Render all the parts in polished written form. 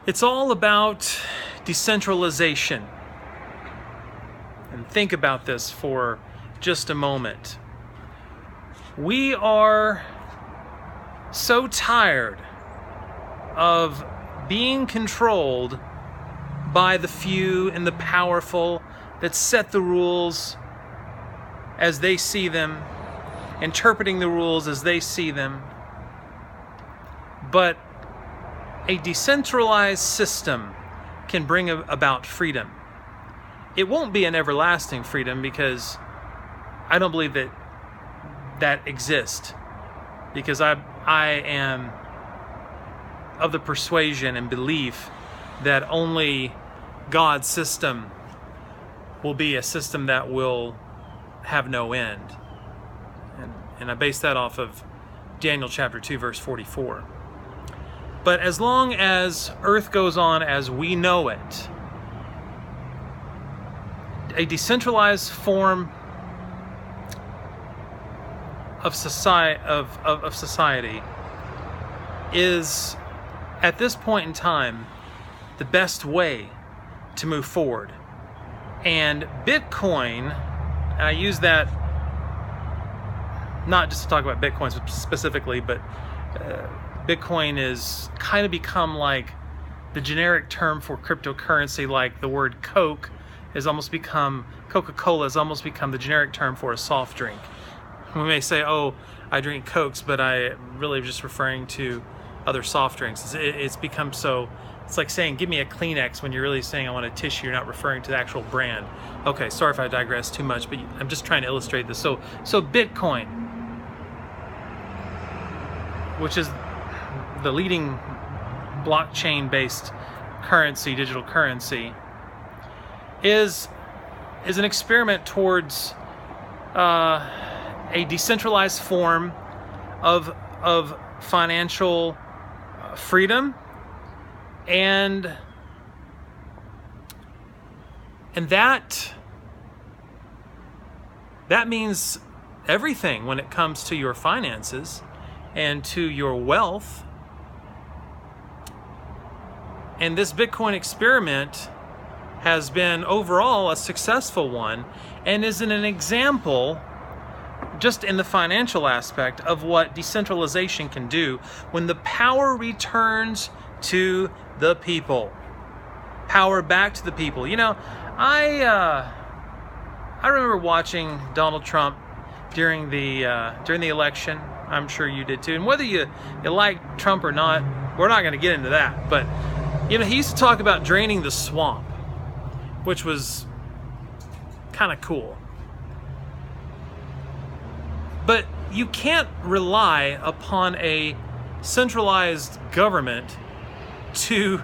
It's all about decentralization. And think about this for just a moment. We are so tired of being controlled by the few and the powerful that set the rules as they see them, interpreting the rules as they see them. But a decentralized system can bring about freedom. It won't be an everlasting freedom, because I don't believe that exists, because I am of the persuasion and belief that only God's system will be a system that will have no end. And I base that off of Daniel chapter 2, verse 44. But as long as earth goes on as we know it, a decentralized form of society is, at this point in time, the best way to move forward. And Bitcoin, and I use that not just to talk about Bitcoin specifically, but Bitcoin is kind of become like the generic term for cryptocurrency, like the word Coke has almost become, Coca-Cola has almost become the generic term for a soft drink. We may say, oh, I drink Cokes, but I really just referring to other soft drinks. It's become so, it's like saying, give me a Kleenex when you're really saying I want a tissue. You're not referring to the actual brand. Okay, sorry if I digress too much, but I'm just trying to illustrate this. So Bitcoin, which is the leading blockchain-based currency, digital currency, is an experiment towards a decentralized form of financial freedom, and that means everything when it comes to your finances and to your wealth. And this Bitcoin experiment has been overall a successful one, and is an example, just in the financial aspect, of what decentralization can do when the power returns to the people. Power back to the people. You know, I remember watching Donald Trump during the election. I'm sure you did too. And whether you like Trump or not, we're not going to get into that. But you know, he used to talk about draining the swamp, which was kind of cool. But you can't rely upon a centralized government to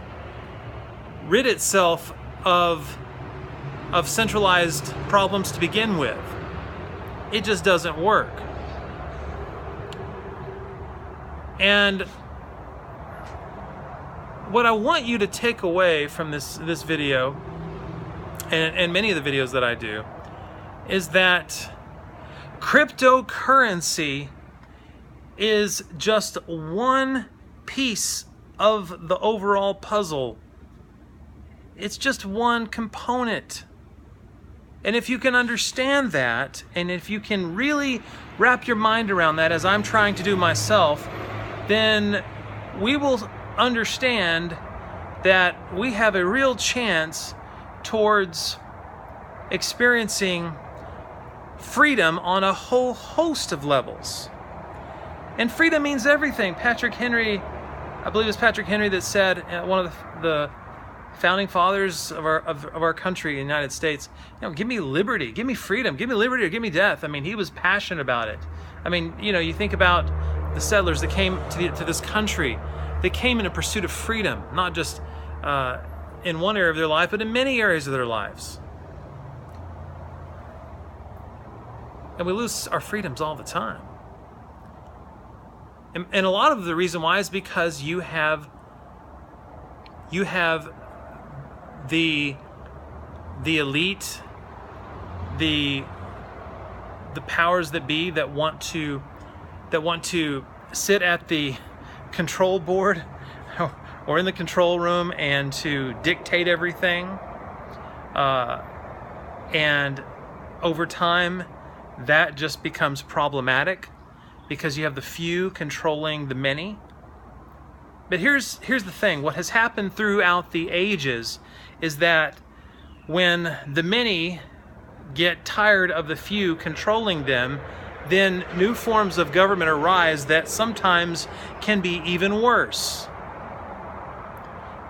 rid itself of centralized problems to begin with. It just doesn't work. And what I want you to take away from this video, and many of the videos that I do, is that cryptocurrency is just one piece of the overall puzzle. It's just one component. And if you can understand that, and if you can really wrap your mind around that, as I'm trying to do myself, then we will understand that we have a real chance towards experiencing freedom on a whole host of levels. And freedom means everything. Patrick Henry, I believe it's Patrick Henry that said, one of the founding fathers of our country, the United States, you know, give me liberty, give me freedom, give me liberty or give me death. I mean, he was passionate about it. I mean, you know, you think about the settlers that came to this country. They came in a pursuit of freedom, not just in one area of their life, but in many areas of their lives. And we lose our freedoms all the time. And a lot of the reason why is because you have the elite, the powers that be that want to sit at the control board or in the control room and to dictate everything. And over time, that just becomes problematic because you have the few controlling the many. But here's the thing. What has happened throughout the ages is that when the many get tired of the few controlling them, then new forms of government arise that sometimes can be even worse.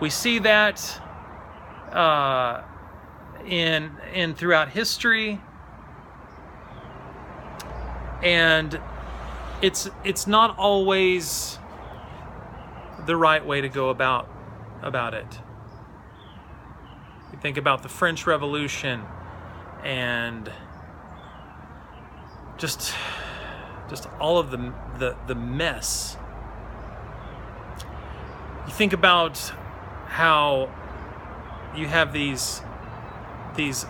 We see that in throughout history, and it's not always the right way to go about it. You think about the French Revolution and just all of the mess. You think about how you have these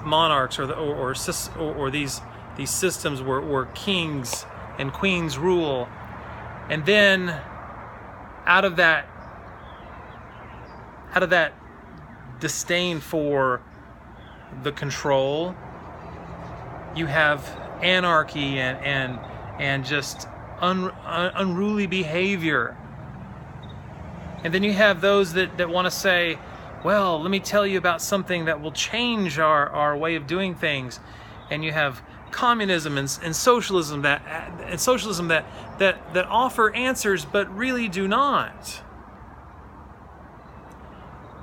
monarchs or these systems where kings and queens rule, and then out of that disdain for the control, you have anarchy and just unruly behavior. And then you have those that want to say, well, let me tell you about something that will change our way of doing things. And you have communism and socialism that offer answers but really do not.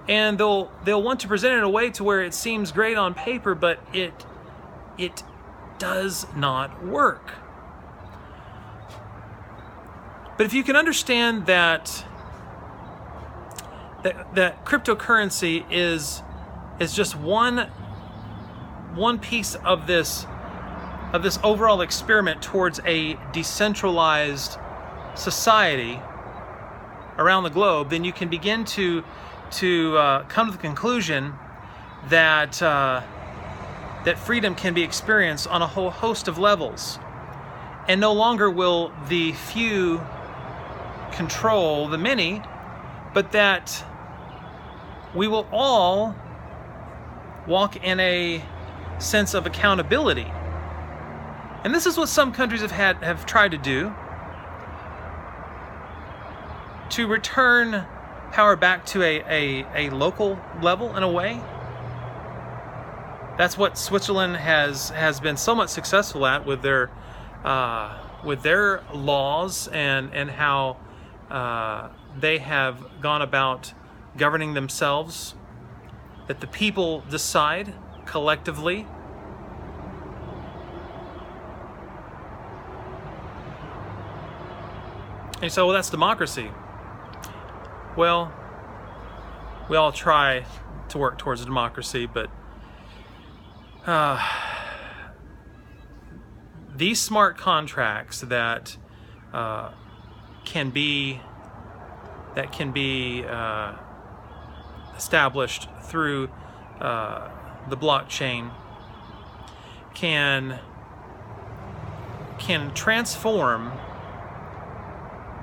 And they'll want to present it in a way to where it seems great on paper, but it does not work. But if you can understand that cryptocurrency is just one piece of this overall experiment towards a decentralized society around the globe, then you can begin to come to the conclusion that freedom can be experienced on a whole host of levels, and no longer will the few control the many, but that we will all walk in a sense of accountability. And this is what some countries have tried to do, to return power back to a local level in a way. That's what Switzerland has been so much successful at with their laws and how they have gone about governing themselves, that the people decide collectively. And so, well, that's democracy. Well, we all try to work towards a democracy, but these smart contracts that can be established through the blockchain can transform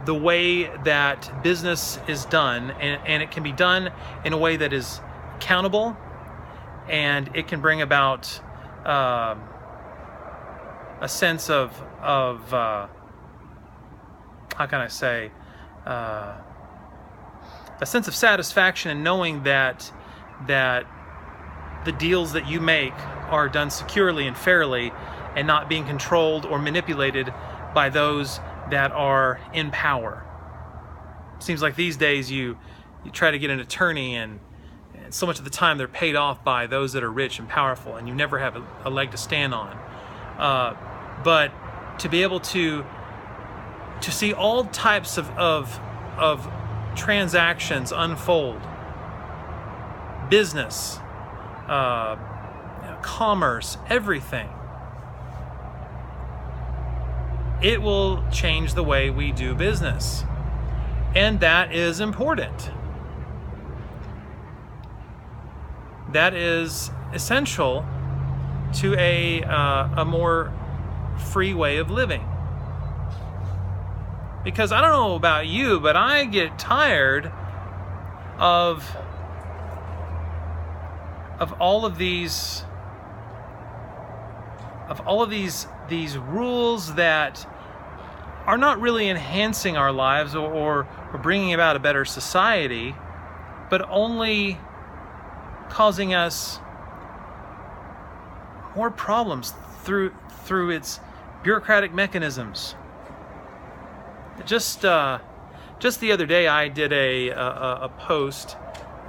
the way that business is done, and it can be done in a way that is accountable, and it can bring about a sense of how can I say, a sense of satisfaction in knowing that the deals that you make are done securely and fairly, and not being controlled or manipulated by those that are in power. It seems like these days you try to get an attorney, and so much of the time they're paid off by those that are rich and powerful, and you never have a leg to stand on. But to be able to see all types of transactions unfold, business, commerce, everything, it will change the way we do business. And that is important. That is essential to a more free way of living. Because I don't know about you, but I get tired of all of these rules that are not really enhancing our lives or bringing about a better society, but only causing us more problems through its bureaucratic mechanisms. Just the other day, I did a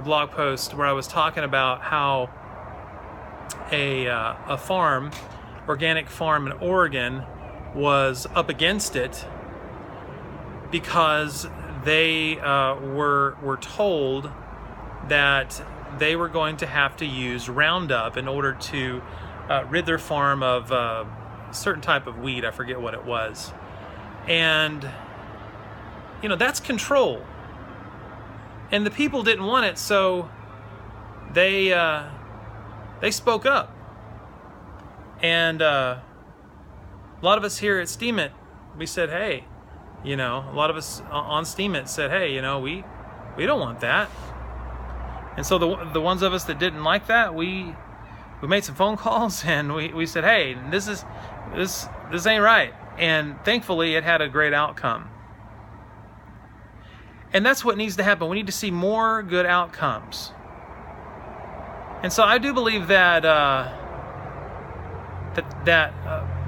blog post, where I was talking about how a farm, organic farm in Oregon, was up against it because they were told that they were going to have to use Roundup in order to rid their farm of a certain type of weed. I forget what it was. And, that's control. And the people didn't want it, so they spoke up. And a lot of us here at Steemit, we said, hey, a lot of us on Steemit said, hey, we don't want that. And so the ones of us that didn't like that, we made some phone calls, and we said, hey, this ain't right. And thankfully, it had a great outcome. And that's what needs to happen. We need to see more good outcomes. And so I do believe that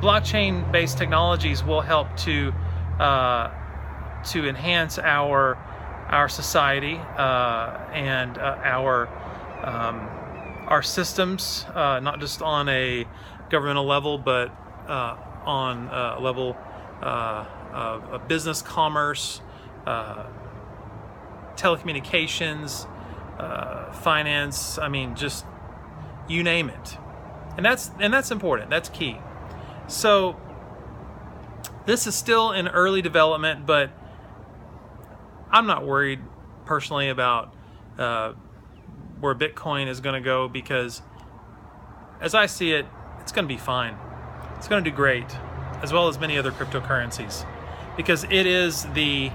blockchain-based technologies will help to enhance our society and our systems, not just on a governmental level, but on a level of business, commerce, telecommunications, finance. I mean, just you name it. And that's important. That's key. So this is still in early development, but I'm not worried personally about where Bitcoin is going to go, because as I see it, it's going to be fine. It's going to do great, as well as many other cryptocurrencies, because it is a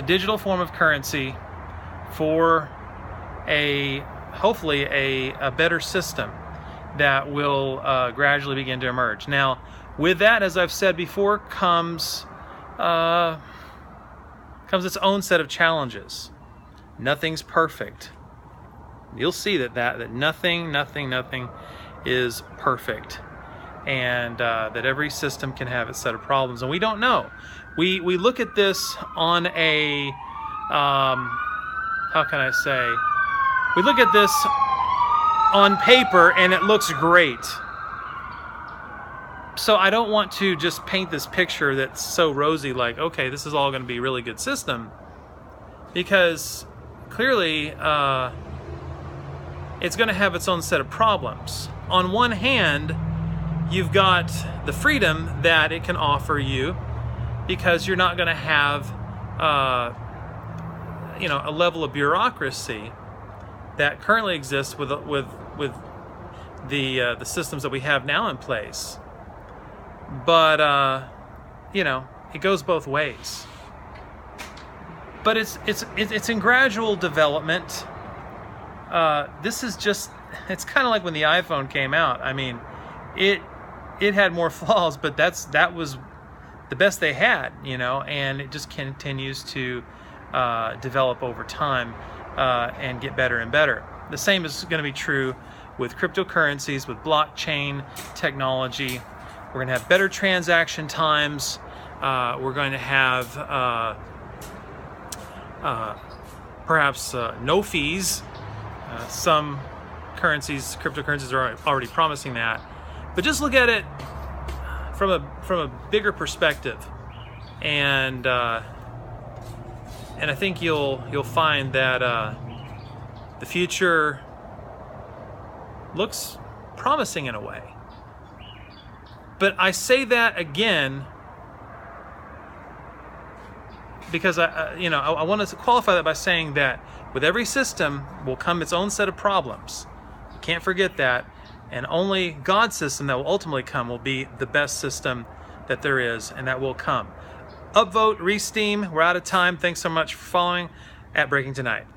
digital form of currency for hopefully a better system that will gradually begin to emerge. Now, with that, as I've said before, comes its own set of challenges. Nothing's perfect. You'll see that nothing is perfect, and that every system can have its set of problems, and we don't know. We look at this on a how can I say? We look at this on paper and it looks great. So I don't want to just paint this picture that's so rosy, like, okay, this is all going to be a really good system, because clearly it's going to have its own set of problems. On one hand, you've got the freedom that it can offer you, because you're not going to have a level of bureaucracy that currently exists with the systems that we have now in place. But it goes both ways. But it's in gradual development. This is just, it's kind of like when the iPhone came out. I mean, it had more flaws, but that was the best they had, and it just continues to develop over time and get better and better. The same is going to be true with cryptocurrencies, with blockchain technology. We're going to have better transaction times. We're going to have perhaps no fees. Some cryptocurrencies are already promising that. But just look at it from a bigger perspective, and I think you'll find that the future looks promising in a way. But I say that again because I want to qualify that by saying that with every system will come its own set of problems. You can't forget that. And only God's system that will ultimately come will be the best system that there is, and that will come. Upvote, re-steam. We're out of time. Thanks so much for following at Breaking Tonight.